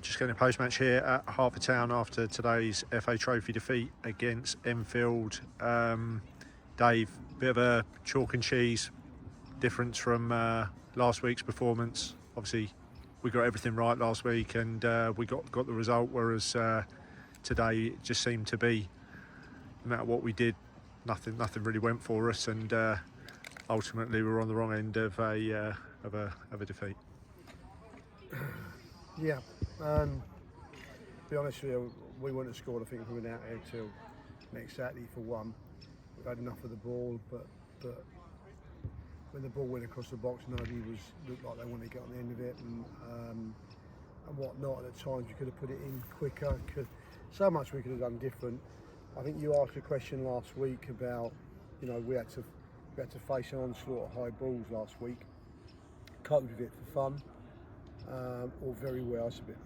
Just getting a post-match here at Hertfordtown after today's FA Trophy defeat against Enfield. Dave, bit of a chalk and cheese difference from last week's performance. Obviously, we got everything right last week and we got the result, whereas today it just seemed to be, no matter what we did, nothing really went for us, and ultimately we were on the wrong end of a defeat. Yeah, to be honest with you, we wouldn't have scored, I think, if we went out there till next Saturday for one. We've had enough of the ball, but when the ball went across the box, nobody looked like they wanted to get on the end of it and whatnot. And at times we could have put it in quicker. So much we could have done different. I think you asked a question last week about, we had to face an onslaught of high balls last week. Coped with it for fun. Or very well. It's a bit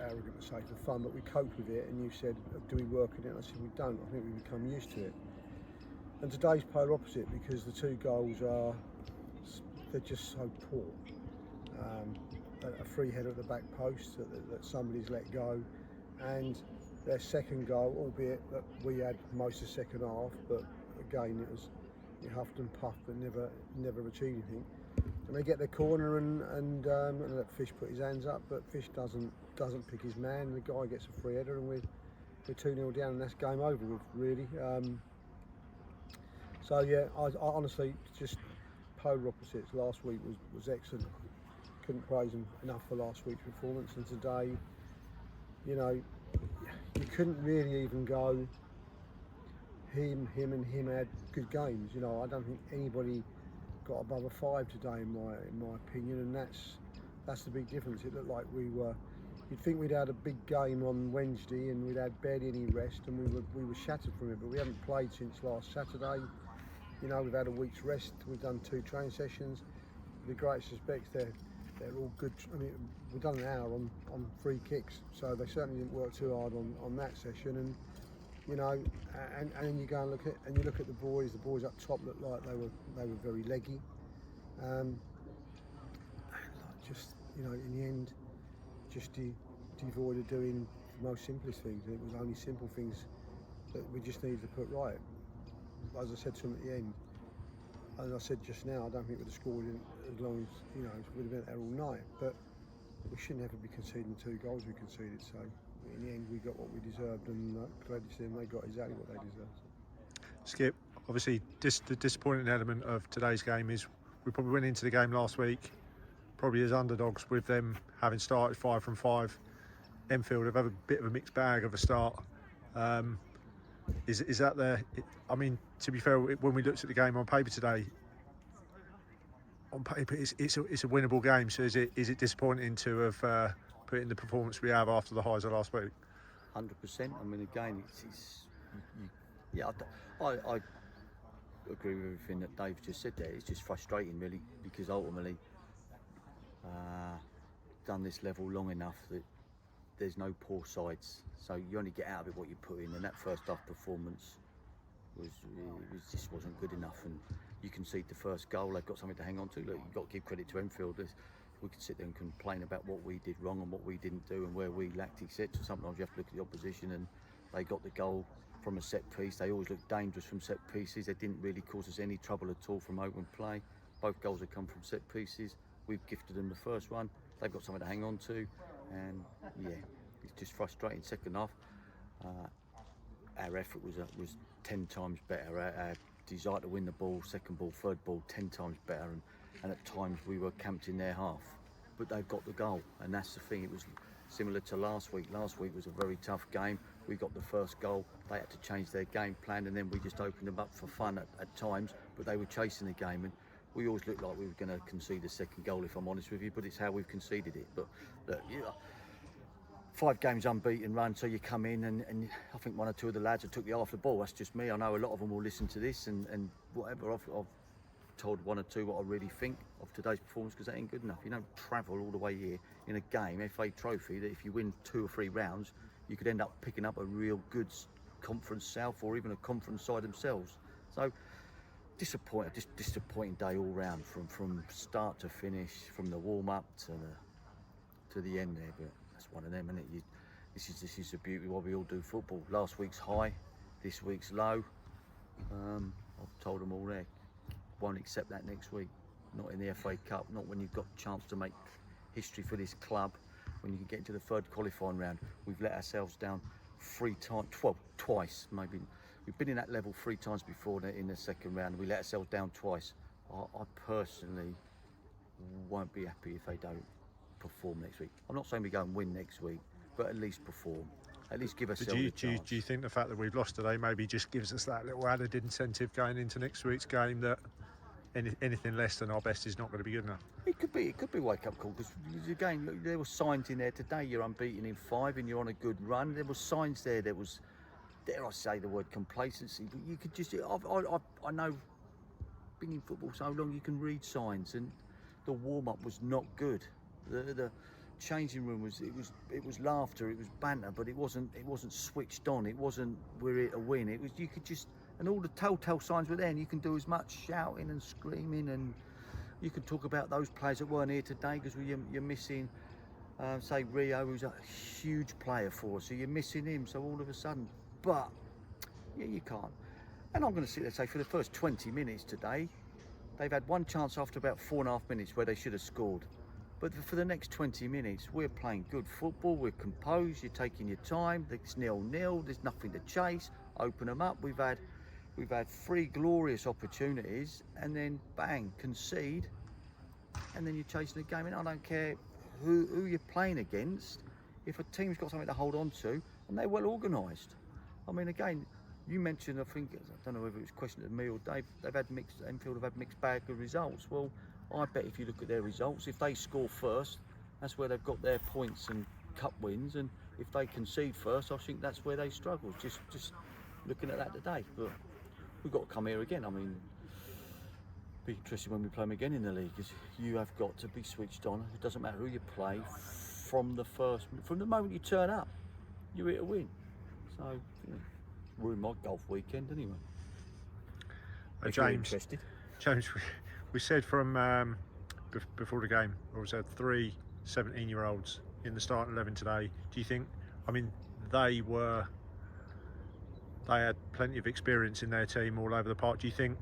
arrogant to say for fun, but we coped with it. And you said, do we work on it? And I said, we don't. I think we become used to it. And today's polar opposite, because the two goals they're just so poor. A free header at the back post that somebody's let go, and their second goal, albeit that we had most of the second half, but again it huffed and puffed but never achieved anything. And they get their corner and let Fish put his hands up, but Fish doesn't pick his man. The guy gets a free header and we're 2-0 down, and that's game over with, really. So yeah, I honestly, just polar opposites. Last week was excellent. Couldn't praise him enough for last week's performance, and today, you couldn't really even go. Him had good games. I don't think anybody got above a 5 today in my opinion, and that's the big difference. It looked like you'd think we'd had a big game on Wednesday and we'd had barely any rest, and we were shattered from it, but we haven't played since last Saturday. We've had a week's rest, we've done 2 training sessions. With the greatest respects, they're all good. I mean, we've done an hour on free kicks, so they certainly didn't work too hard on that session. And and you go and look at the boys up top looked like they were very leggy. And just in the end, just devoid of doing the most simplest things. It was only simple things that we just needed to put right. As I said to him at the end, and I said just now, I don't think we'd have scored as long as we'd have been there all night. But we shouldn't ever be conceding the 2 goals we conceded. So in the end, we got what we deserved, and credit to them, they got exactly what they deserved. Skip, obviously, the disappointing element of today's game is we probably went into the game last week probably as underdogs, with them having started 5 from 5. Enfield have had a bit of a mixed bag of a start. Is that I mean, to be fair, when we looked at the game on paper today, on paper it's a winnable game. So is it disappointing to have put in the performance we have after the highs of last week? 100%. I mean, again, I agree with everything that Dave just said there. It's just frustrating, really, because ultimately done this level long enough that there's no poor sides, so you only get out of it what you put in, and that first half performance just wasn't good enough. And you concede the first goal, they've got something to hang on to. Look, you've got to give credit to Enfield. We could sit there and complain about what we did wrong and what we didn't do and where we lacked, etc. Sometimes you have to look at the opposition, and they got the goal from a set piece. They always looked dangerous from set pieces. They didn't really cause us any trouble at all from open play. Both goals have come from set pieces. We've gifted them the first one. They've got something to hang on to, and yeah, it's just frustrating. Second half, our effort was 10 times better. Our desire to win the ball, second ball, third ball, 10 times better, and at times we were camped in their half. But they've got the goal, and that's the thing. It was similar to last week. Last week was a very tough game. We got the first goal. They had to change their game plan, and then we just opened them up for fun at times. But they were chasing the game, and we always looked like we were going to concede the second goal, if I'm honest with you. But it's how we've conceded it. But look, 5 games unbeaten run, so you come in and I think 1 or 2 of the lads have took the after ball. That's just me. I know a lot of them will listen to this and whatever. I've told 1 or 2 what I really think of today's performance, because that ain't good enough. You don't travel all the way here in a game, FA Trophy, that if you win 2 or 3 rounds, you could end up picking up a real good Conference South or even a Conference side themselves. So disappointing day all round, from start to finish, from the warm up to the end there. But that's one of them, isn't it? This is the beauty of why we all do football. Last week's high, this week's low. I've told them all there, won't accept that next week. Not in the FA Cup, not when you've got a chance to make history for this club, when you can get into the third qualifying round. We've let ourselves down twice maybe. We've been in that level 3 times before in the second round. We let ourselves down twice. I personally won't be happy if they don't perform next week. I'm not saying we go and win next week, but at least perform. At least give ourselves a chance. Do you think the fact that we've lost today maybe just gives us that little added incentive going into next week's game, that anything less than our best is not going to be good enough? It could be a wake-up call, because again, look, there were signs in there today. You're unbeaten in 5 and you're on a good run. There were signs there. There was, dare I say the word, complacency. But you could just, I know, being in football so long, you can read signs, and the warm-up was not good. The changing room was laughter, it was banter, but it wasn't switched on. It wasn't we're here to win. It was, you could just, and all the telltale signs were there, and you can do as much shouting and screaming, and you can talk about those players that weren't here today, because you're missing, say, Rio, who's a huge player for us, so you're missing him. So all of a sudden, but yeah, you can't. And I'm going to sit there and say, for the first 20 minutes today, they've had one chance after about 4.5 minutes where they should have scored. But for the next 20 minutes, we're playing good football, we're composed, you're taking your time, it's 0-0, there's nothing to chase, open them up. We've had 3 glorious opportunities, and then bang, concede, and then you're chasing the game. And I don't care who you're playing against, if a team's got something to hold on to, and they're well organised. I mean, again, you mentioned, I think, I don't know whether it was a question to me or Dave, Enfield have had mixed bag of results. Well, I bet if you look at their results, if they score first, that's where they've got their points and cup wins, and if they concede first, I think that's where they struggle. Just looking at that today. But we've got to come here again. I mean, be interesting when we play them again in the league, because you have got to be switched on. It doesn't matter who you play, from the moment you turn up, you're here to win. So, you know, we're in my golf weekend anyway. James, we said from before the game, we said 3 17-year-olds in the starting 11 today. Do you think, I mean, they had plenty of experience in their team all over the park. Do you think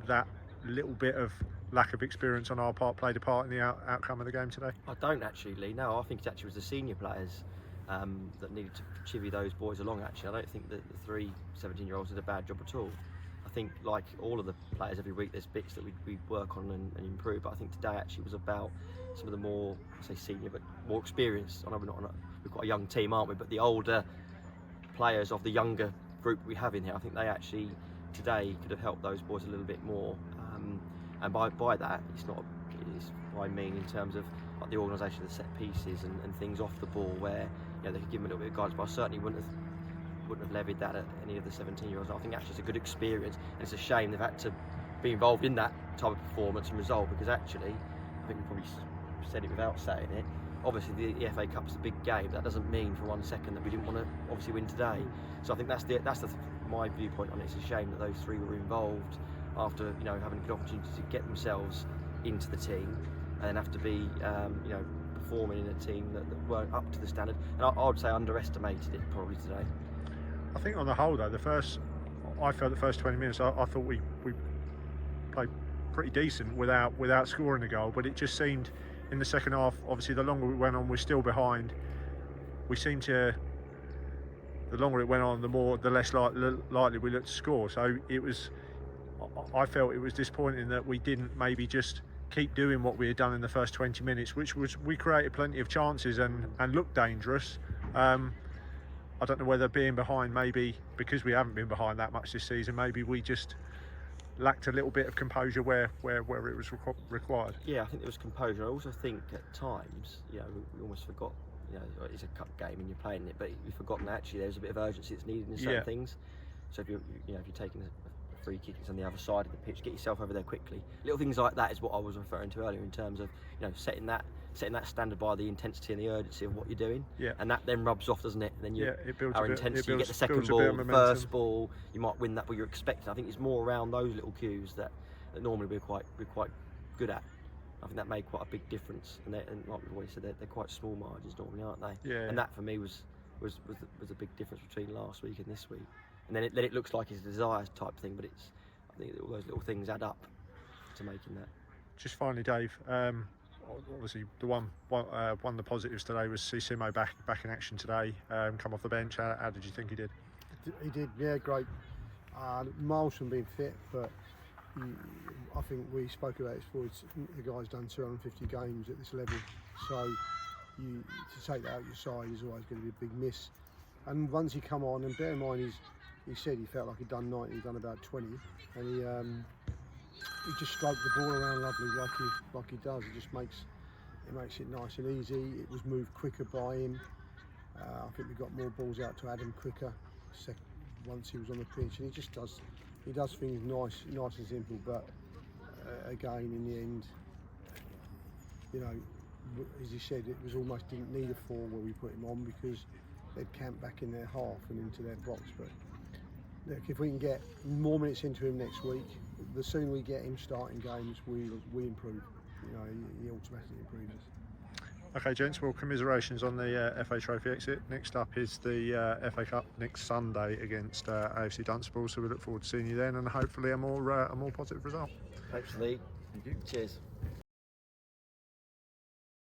that little bit of lack of experience on our part played a part in the outcome of the game today? I don't actually, Lee. No, I think it actually was the senior players that needed to chivvy those boys along. Actually, I don't think that the 3 17-year-olds did a bad job at all. I think, like all of the players, every week there's bits that we work on and improve. But I think today actually was about some of the more, I say senior, but more experienced. I know we've got a young team, aren't we? But the older players of the younger group we have in here, I think they actually today could have helped those boys a little bit more. And by that, it's what I mean in terms of like the organisation of the set pieces and things off the ball, where they could give them a little bit of guidance. But I certainly wouldn't have levied that at any of the 17-year-olds. I think actually it's a good experience, and it's a shame they've had to be involved in that type of performance and result, because actually, I think we probably said it without saying it, obviously the FA Cup is a big game. That doesn't mean for 1 second that we didn't want to obviously win today. So I think that's my viewpoint on it. It's a shame that those 3 were involved after having a good opportunity to get themselves into the team, and then have to be performing in a team that weren't up to the standard, and I would say underestimated it probably today. I think on the whole though, I felt the first 20 minutes, I thought we played pretty decent without scoring a goal, but it just seemed in the second half, obviously the longer we went on, we're still behind. The longer it went on, the less likely we looked to score. So I felt it was disappointing that we didn't maybe just keep doing what we had done in the first 20 minutes, which was we created plenty of chances and looked dangerous. I don't know whether being behind, maybe because we haven't been behind that much this season, maybe we just lacked a little bit of composure where it was required. Yeah, I think there was composure. I also think at times, we almost forgot, it's a cup game and you're playing it, but we've forgotten actually there's a bit of urgency that's needed in certain things. So if you're taking a free kick, it's on the other side of the pitch, get yourself over there quickly. Little things like that is what I was referring to earlier in terms of setting that standard by the intensity and the urgency of what you're doing. Yeah. And that then rubs off, doesn't it? And then our intensity, you get the second ball, the first ball, you might win that, but you're expecting. I think it's more around those little cues that normally we're quite good at. I think that made quite a big difference. And like we've always said, they're quite small margins normally, aren't they? Yeah. And that for me was a big difference between last week and this week. And then it looks like it's a desire type thing, but I think all those little things add up to making that. Just finally, Dave. Obviously, the one of the positives today was see Simo back in action today. Come off the bench. How did you think he did? He did, yeah, great. Miles from being fit, but I think we spoke about it before. The guy's done 250 games at this level, so to take that out your side is always going to be a big miss. And once he come on, and bear in mind he said he felt like he'd done 90, he'd done about 20, and he just stroked the ball around lovely like he does. It just makes it nice and easy. It was moved quicker by him. I think we got more balls out to Adam quicker once he was on the pitch, and he does things nice and simple. But again, in the end, you know, as he said, it was almost didn't need a 4 where we put him on because they'd camp back in their half and into their box. But look, if we can get more minutes into him next week, the sooner we get him starting games, we improve. You know, he automatically improves us. Okay, gents. Well, commiserations on the FA Trophy exit. Next up is the FA Cup next Sunday against AFC Dunstable. So we look forward to seeing you then, and hopefully a more positive result. Hopefully. Thank you. Cheers.